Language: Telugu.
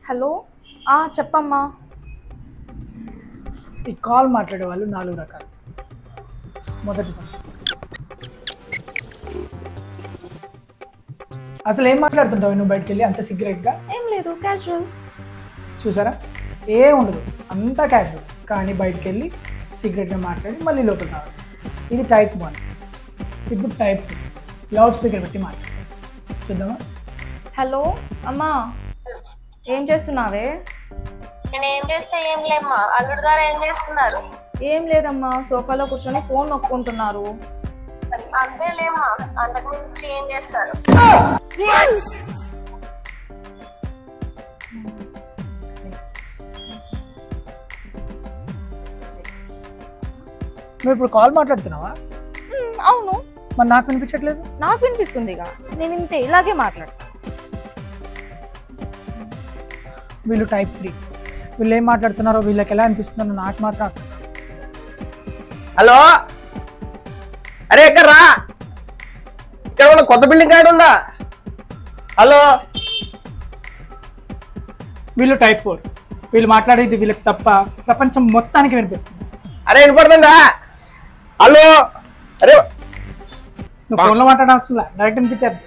హలో చెప్పమ్మా. ఈ కాల్ మాట్లాడే వాళ్ళు 4 రకాలు. మొదటి అసలు ఏం మాట్లాడుతుంటావు నువ్వు బయటకు వెళ్ళి అంత సిగరెట్గా? ఏం లేదు, క్యాజువల్. చూసారా, ఏ ఉండదు, అంతా క్యాజువల్. కానీ బయటకు వెళ్ళి సిగరెట్గా మాట్లాడి మళ్ళీ లోపల రావాలి. ఇది టైప్ 1. ఇప్పుడు టైప్ 2, లౌడ్ స్పీకర్ పెట్టి మాట్లాడు. చూద్దామా? హలో అమ్మా, ఏం చేస్తున్నావే? నేను ఏం చేస్తే ఏం లేమ్మా. అల్లుడు గారు ఏం చేస్తున్నారు? ఏం లేదమ్మా, సోఫాలో కూర్చొని ఫోన్ నొక్కుంటున్నారు. అంతే లేమ్మా, అంతకు మించి ఏం చేస్తారు? నువ్వు ఇప్పుడు కాల్ మాట్లాడుతున్నావా? అవును. మరి నాకు వినిపించట్లేదు. నాకు వినిపిస్తుంది. నేను ఇంతే, ఇలాగే మాట్లాడతా. వీళ్ళు టైప్ 3. వీళ్ళు ఏం మాట్లాడుతున్నారో వీళ్ళకి ఎలా అనిపిస్తుందో నాకు మాత్రం. హలో, అరే ఎక్కడ రా, ఇక్కడ ఉన్న కొత్త బిల్డింగ్ కాడ ఉందా? హలో. వీళ్ళు టైప్ 4. వీళ్ళు మాట్లాడేది వీళ్ళకి తప్ప ప్రపంచం మొత్తానికి వినిపిస్తుంది. అరే వినపడుతుందా? హలో. అరే నువ్వు ఫోన్లో మాట్లాడాల్సిన డైరెక్ట్ వినిపించేది.